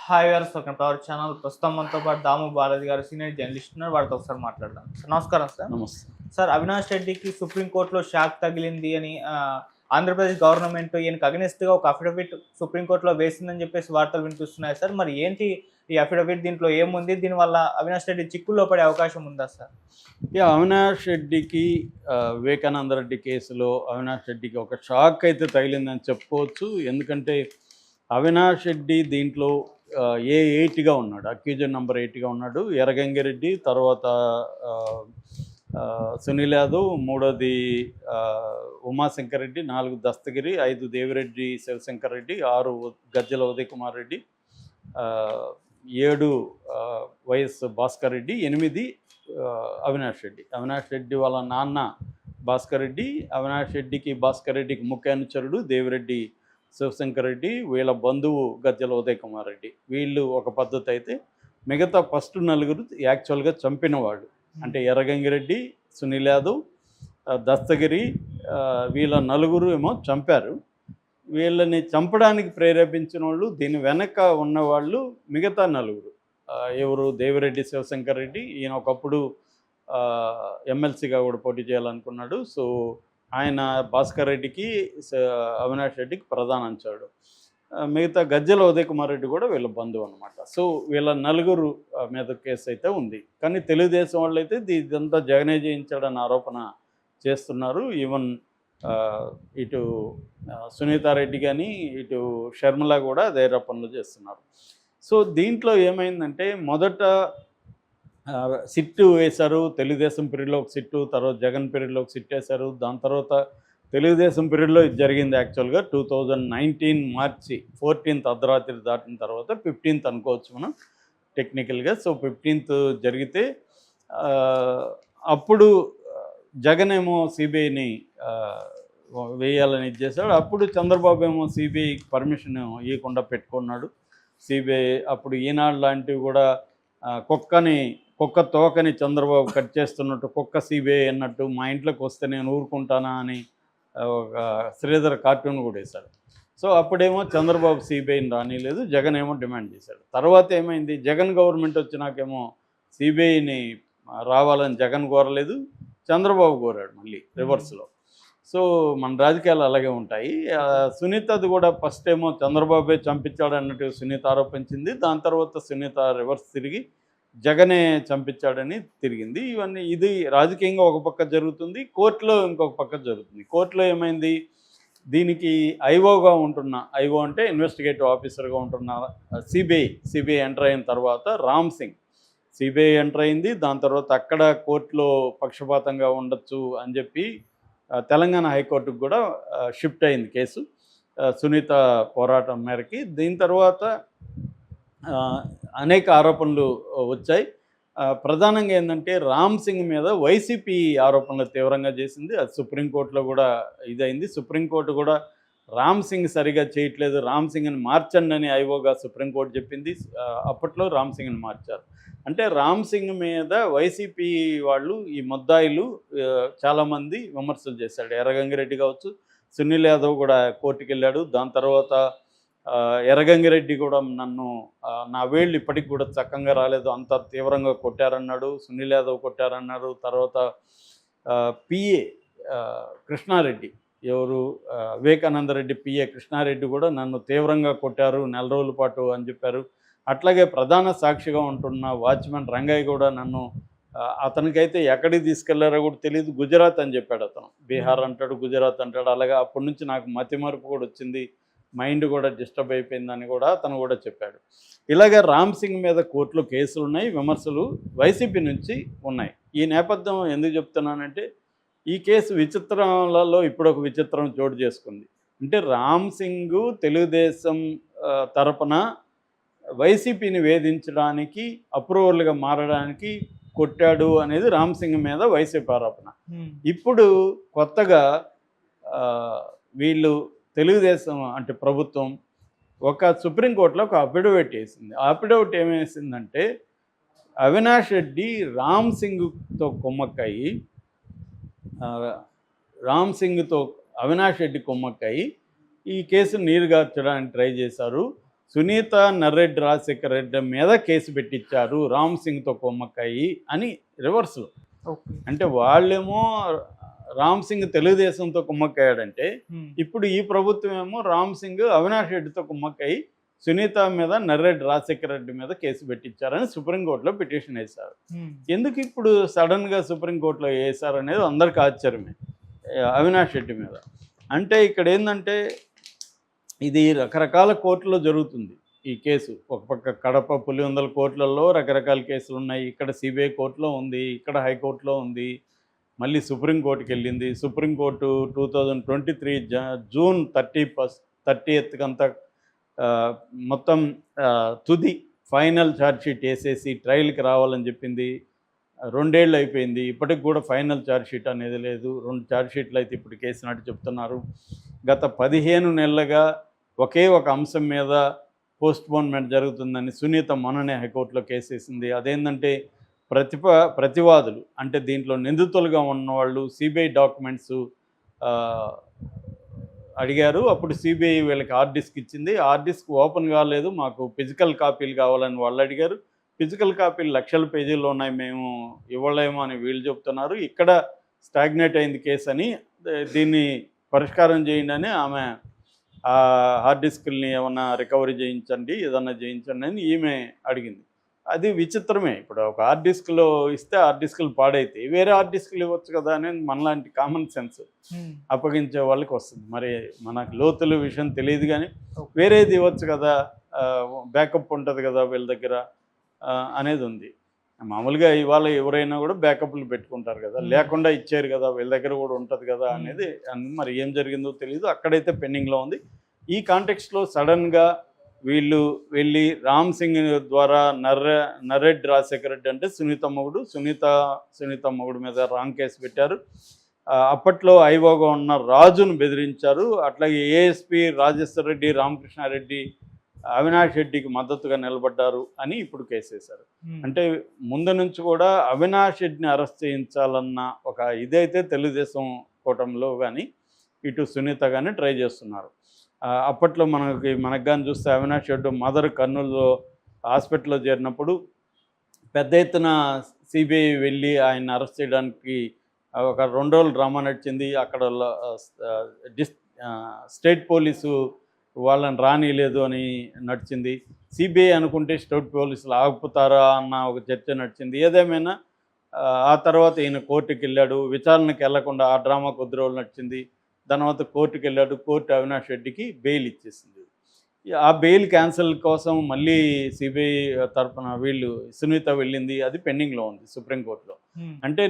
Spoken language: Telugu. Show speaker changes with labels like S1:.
S1: Hi viewers, welcome to our channel. ప్రస్తుతం మనతో పాటు దాము బాలాజీ గారు సీనియర్ జర్నలిస్ట్ ఉన్నారు. వారితో ఒకసారి మాట్లాడదాం. సార్ నమస్కారం. సార్
S2: నమస్తే.
S1: సార్ అవినాష్ రెడ్డికి సుప్రీంకోర్టులో షాక్ తగిలింది అని ఆంధ్రప్రదేశ్ గవర్నమెంట్ ఈయనకు అగెనిస్ట్గా ఒక అఫిడవిట్ సుప్రీంకోర్టులో వేసిందని చెప్పేసి వార్తలు వినిపిస్తున్నాయి. సార్ మరి ఏంటి ఈ అఫిడవిట్, దీంట్లో ఏముంది, దీనివల్ల అవినాష్ రెడ్డి చిక్కుల్లో పడే అవకాశం ఉందా సార్?
S2: అవినాష్ రెడ్డికి వివేకానంద రెడ్డి కేసులో అవినాష్ రెడ్డికి ఒక షాక్ అయితే తగిలిందని చెప్పుకోవచ్చు. ఎందుకంటే అవినాష్ రెడ్డి దీంట్లో ఏ8గా ఉన్నాడు, అక్యూజన్ నెంబర్ 8గా ఉన్నాడు. ఎర్రగంగిరెడ్డి, తర్వాత సునీల్ యాదవ్, మూడోది ఉమాశంకర్ రెడ్డి, 4 దస్తగిరి, 5 దేవిరెడ్డి శివశంకర్ రెడ్డి, 6 గజ్జల ఉదయ్ కుమార్ రెడ్డి, 7 వైఎస్ భాస్కర్ రెడ్డి, 8 అవినాష్ రెడ్డి. అవినాష్ రెడ్డి వాళ్ళ నాన్న భాస్కర్ రెడ్డి, అవినాష్ రెడ్డికి భాస్కర్ రెడ్డికి ముఖ్య అనుచరుడు దేవిరెడ్డి శివశంకర్ రెడ్డి, వీళ్ళ బంధువు గజ్జల ఉదయ్ కుమార్ రెడ్డి. వీళ్ళు ఒక పద్ధతి అయితే, మిగతా ఫస్ట్ 4 యాక్చువల్గా చంపిన వాళ్ళు. అంటే ఎర్రగంగిరెడ్డి, సునీల్ యాదవ్, దస్తగిరి, వీళ్ళ 4 ఏమో చంపారు. వీళ్ళని చంపడానికి ప్రేరేపించిన వాళ్ళు, దీని వెనక ఉన్నవాళ్ళు మిగతా 4. ఎవరు? దేవిరెడ్డి శివశంకర్ రెడ్డి. ఈయన ఒకప్పుడు ఎమ్మెల్సీగా కూడా పోటీ చేయాలనుకున్నాడు. సో ఆయన భాస్కర్ రెడ్డికి, అవినాష్ రెడ్డికి ప్రధాన అంచాడు. మిగతా గజ్జల ఉదయ్ కుమార్ రెడ్డి కూడా వీళ్ళ బంధువు అనమాట. సో వీళ్ళ 4 మీద కేసు అయితే ఉంది. కానీ తెలుగుదేశం వాళ్ళు అయితే ఇదంతా జగనే చేయించాడని ఆరోపణ చేస్తున్నారు. ఈవెన్ ఇటు సునీతారెడ్డి కానీ ఇటు షర్మిల కూడా అదే ఆరోపణలు చేస్తున్నారు. సో దీంట్లో ఏమైందంటే, మొదట సిట్టు వేశారు. తెలుగుదేశం పీరియడ్లో ఒక సిట్టు, తర్వాత జగన్ పీరియడ్లో ఒక సిట్ వేశారు. దాని తర్వాత తెలుగుదేశం పీరియడ్లో ఇది జరిగింది. యాక్చువల్గా 2019 మార్చి 14th అర్ధరాత్రి దాటిన తర్వాత 15th అనుకోవచ్చు మనం టెక్నికల్గా. సో 15th జరిగితే అప్పుడు జగన్ ఏమో సిబిఐని వేయాలని చేశాడు. అప్పుడు చంద్రబాబు ఏమో సిబిఐకి పర్మిషన్ ఇవ్వకుండా పెట్టుకున్నాడు. సిబిఐ అప్పుడు ఈనాడు లాంటివి కూడా కుక్క తోకని చంద్రబాబు కట్ చేస్తున్నట్టు, కుక్క సిబిఐ అన్నట్టు, మా ఇంట్లోకి వస్తే నేను ఊరుకుంటానా అని ఒక శ్రీధర్ కార్టూన్ కూడా వేశాడు. సో అప్పుడేమో చంద్రబాబు సిబిఐని రానిలేదు, జగన్ ఏమో డిమాండ్ చేశాడు. తర్వాత ఏమైంది, జగన్ గవర్నమెంట్ వచ్చినాకేమో సిబిఐని రావాలని జగన్ కోరలేదు, చంద్రబాబు కోరాడు మళ్ళీ రివర్స్లో. సో మన రాజకీయాలు అలాగే ఉంటాయి. సునీతది కూడా ఫస్ట్ ఏమో చంద్రబాబే చంపించాడు అన్నట్టు సునీత ఆరోపించింది. దాని తర్వాత సునీత రివర్స్ తిరిగి జగనే చంపించాడని తిరిగింది. ఇవన్నీ ఇది రాజకీయంగా ఒక పక్క జరుగుతుంది, కోర్టులో ఇంకొక పక్క జరుగుతుంది. కోర్టులో ఏమైంది, దీనికి ఐఓగా ఉంటున్న, ఐఓ అంటే ఇన్వెస్టిగేటివ్ ఆఫీసర్గా ఉంటున్న సిబిఐ ఎంటర్ అయిన తర్వాత రామ్ సింగ్ సిబిఐ ఎంటర్ అయింది. దాని తర్వాత అక్కడ కోర్టులో పక్షపాతంగా ఉండొచ్చు అని చెప్పి తెలంగాణ హైకోర్టుకు కూడా షిఫ్ట్ అయింది కేసు, సునీత పోరాటం మేరకి. దీని తర్వాత అనేక ఆరోపణలు వచ్చాయి. ప్రధానంగా ఏంటంటే, రామ్ సింగ్ మీద వైసీపీ ఆరోపణలు తీవ్రంగా చేసింది. అది సుప్రీంకోర్టులో కూడా ఇదైంది. సుప్రీంకోర్టు కూడా రామ్ సింగ్ సరిగా చేయట్లేదు, రామ్ సింగ్ని మార్చండి అని ఐఓగా సుప్రీంకోర్టు చెప్పింది. అప్పట్లో రామ్ సింగ్ని మార్చారు. అంటే రామ్ సింగ్ మీద వైసీపీ వాళ్ళు, ఈ ముద్దాయిలు చాలామంది విమర్శలు చేశాడు. ఎర్రగంగిరెడ్డి కావచ్చు, సునీల్ యాదవ్ కూడా కోర్టుకు వెళ్ళాడు. దాని తర్వాత ఎర్రగంగిరెడ్డి కూడా నా వేళ్ళు ఇప్పటికి కూడా చక్కగా రాలేదు, అంత తీవ్రంగా కొట్టారన్నాడు. సునీల్ యాదవ్ కొట్టారన్నారు. తర్వాత పిఏ కృష్ణారెడ్డి, ఎవరు వివేకానంద రెడ్డి పిఏ కృష్ణారెడ్డి కూడా నన్ను తీవ్రంగా కొట్టారు 4 రోజుల పాటు అని చెప్పారు. అట్లాగే ప్రధాన సాక్షిగా ఉంటున్న వాచ్మెన్ రంగయ్య కూడా నన్ను, అతనికైతే ఎక్కడికి తీసుకెళ్లారో కూడా తెలియదు, గుజరాత్ అని చెప్పాడు. అతను బీహార్ అంటాడు, గుజరాత్ అంటాడు. అలాగే అప్పటి నుంచి నాకు మతిమరుపు కూడా వచ్చింది, మైండ్ కూడా డిస్టర్బ్ అయిపోయిందని కూడా అతను కూడా చెప్పాడు. ఇలాగే రామ్ సింగ్ మీద కోర్టులో కేసులు ఉన్నాయి, విమర్శలు వైసీపీ నుంచి ఉన్నాయి. ఈ నేపథ్యం ఎందుకు చెప్తున్నానంటే, ఈ కేసు విచిత్రాలలో ఇప్పుడు ఒక విచిత్రం చోటు చేసుకుంది. అంటే రామ్ సింగ్ తెలుగుదేశం తరపున వైసీపీని వేధించడానికి, అప్రూవర్లుగా మారడానికి కొట్టాడు అనేది రామ్ సింగ్ మీద వైసీపీ ఆరోపణ. ఇప్పుడు కొత్తగా వీళ్ళు తెలుగుదేశం అంటే ప్రభుత్వం ఒక సుప్రీంకోర్టులో ఒక అఫిడవిట్ వేసింది. ఆ అఫిడవిట్ ఏమేసిందంటే, అవినాష్ రెడ్డి రామ్ సింగ్తో కుమ్మక్కయి, రామ్ సింగ్తో అవినాష్ రెడ్డి కుమ్మక్కయి ఈ కేసును నీరుగార్చడానికి ట్రై చేశారు. సునీత నర్రెడ్డి రాజశేఖర రెడ్డి మీద కేసు పెట్టించారు రామ్ సింగ్తో కొమ్మక్కాయి అని రివర్స్లో.
S1: ఓకే.
S2: అంటే వాళ్ళేమో రామ్ సింగ్ తెలుగుదేశంతో కుమ్మక్కయ్యాడంటే ఇప్పుడు ఈ ప్రభుత్వం ఏమో రామ్ సింగ్ అవినాష్ రెడ్డితో కుమ్మక్కయ్యి సునీత మీద నర్రెడ్డి రాజశేఖర రెడ్డి మీద కేసు పెట్టించారని సుప్రీంకోర్టులో పిటిషన్ వేశారు. ఎందుకు ఇప్పుడు సడన్గా సుప్రీంకోర్టులో వేశారు అనేది అందరికీ ఆశ్చర్యమే అవినాష్ రెడ్డి మీద. అంటే ఇక్కడ ఏంటంటే ఇది రకరకాల కోర్టులో జరుగుతుంది ఈ కేసు. ఒక పక్క కడప పులివెందుల కోర్టులలో రకరకాల కేసులు ఉన్నాయి, ఇక్కడ సిబిఐ కోర్టులో ఉంది, ఇక్కడ హైకోర్టులో ఉంది, మళ్ళీ సుప్రీంకోర్టుకి వెళ్ళింది. సుప్రీంకోర్టు 2023 జూన్ 30th అంతా మొత్తం తుది ఫైనల్ ఛార్జ్షీట్ వేసేసి ట్రయల్కి రావాలని చెప్పింది. 2 ఏళ్ళు అయిపోయింది, ఇప్పటికి కూడా ఫైనల్ ఛార్జ్షీట్ అనేది లేదు. 2 ఛార్జ్షీట్లు అయితే ఇప్పుడు కేసినట్టు చెప్తున్నారు. గత 15 నెలలుగా ఒకే ఒక అంశం మీద పోస్ట్పోన్మెంట్ జరుగుతుందని సునీత మొన్ననే హైకోర్టులో కేసు వేసింది. అదేంటంటే ప్రతివాదులు అంటే దీంట్లో నిందితులుగా ఉన్నవాళ్ళు సిబిఐ డాక్యుమెంట్స్ అడిగారు. అప్పుడు సిబిఐ వీళ్ళకి హార్డ్ డిస్క్ ఇచ్చింది. హార్డ్ డిస్క్ ఓపెన్ కాలేదు, మాకు ఫిజికల్ కాపీలు కావాలని వాళ్ళు అడిగారు. ఫిజికల్ కాపీలు లక్షల పేజీల్లో ఉన్నాయి, మేము ఇవ్వలేము అని వీళ్ళు చెప్తున్నారు. ఇక్కడ స్టాగ్నేట్ అయింది కేసు అని, దీన్ని పరిష్కారం చేయండి అని ఆమె ఆ హార్డ్ డిస్క్ని ఏమన్నా రికవరీ చేయించండి, ఏదన్నా చేయించండి అని ఈమె అడిగింది. అది విచిత్రమే. ఇప్పుడు ఒక హార్డ్ డిస్క్లో ఇస్తే హార్డ్ డిస్క్లు పాడైతే వేరే హార్డ్ డిస్క్లు ఇవ్వచ్చు కదా అనేది మనలాంటి కామన్ సెన్స్ అప్పగించే వాళ్ళకి వస్తుంది. మరి మనకు లోతుల విషయం తెలియదు కానీ వేరేది ఇవ్వచ్చు కదా, బ్యాకప్ ఉంటుంది కదా వీళ్ళ దగ్గర అనేది ఉంది. మామూలుగా ఇవాళ ఎవరైనా కూడా బ్యాకప్లు పెట్టుకుంటారు కదా, లేకుండా ఇచ్చారు కదా వీళ్ళ దగ్గర కూడా ఉంటుంది కదా అనేది. మరి ఏం జరిగిందో తెలియదు, అక్కడైతే పెండింగ్లో ఉంది. ఈ కాంటెక్స్ట్లో సడన్గా వీళ్ళు వెళ్ళి రామ్ సింగ్ ద్వారా నర్రెడ్డి రాజశేఖర రెడ్డి అంటే సునీత మొగుడు మీద రాంగ్ కేసు పెట్టారు. అప్పట్లో ఐఓగా ఉన్న రాజును బెదిరించారు. అట్లాగే ఏఎస్పీ రాజేశ్వర్ రెడ్డి, రామకృష్ణారెడ్డి, అవినాష్ రెడ్డికి మద్దతుగా నిలబడ్డారు అని ఇప్పుడు కేసు వేశారు. అంటే ముందు నుంచి కూడా అవినాష్ రెడ్డిని అరెస్ట్ చేయించాలన్న ఒక ఇదైతే తెలుగుదేశం కూటమిలో కానీ ఇటు సునీత కానీ ట్రై చేస్తున్నారు. అప్పట్లో మనకు కానీ చూస్తే అవినాష్ రెడ్డి మదర్ కర్నూలులో హాస్పిటల్లో చేరినప్పుడు పెద్ద ఎత్తున సిబిఐ వెళ్ళి ఆయన అరెస్ట్ చేయడానికి ఒక 2 రోజులు డ్రామా నడిచింది. అక్కడ స్టేట్ పోలీసు వాళ్ళని రానిలేదు అని నడిచింది. సిబిఐ అనుకుంటే స్టేట్ పోలీసులు ఆగుతారా అన్న ఒక చర్చ నడిచింది. ఏదేమైనా ఆ తర్వాత ఈయన కోర్టుకి వెళ్ళాడు, విచారణకు వెళ్లకుండా ఆ డ్రామా కొద్ది రోజులు నడిచింది. తర్వాత కోర్టుకి వెళ్ళాడు, కోర్టు అవినాష్ రెడ్డికి బెయిల్ ఇచ్చేసింది. ఆ బెయిల్ క్యాన్సిల్ కోసం మళ్ళీ సిబిఐ తరఫున వీళ్ళు సునీత వెళ్ళింది, అది పెండింగ్లో ఉంది సుప్రీంకోర్టులో. అంటే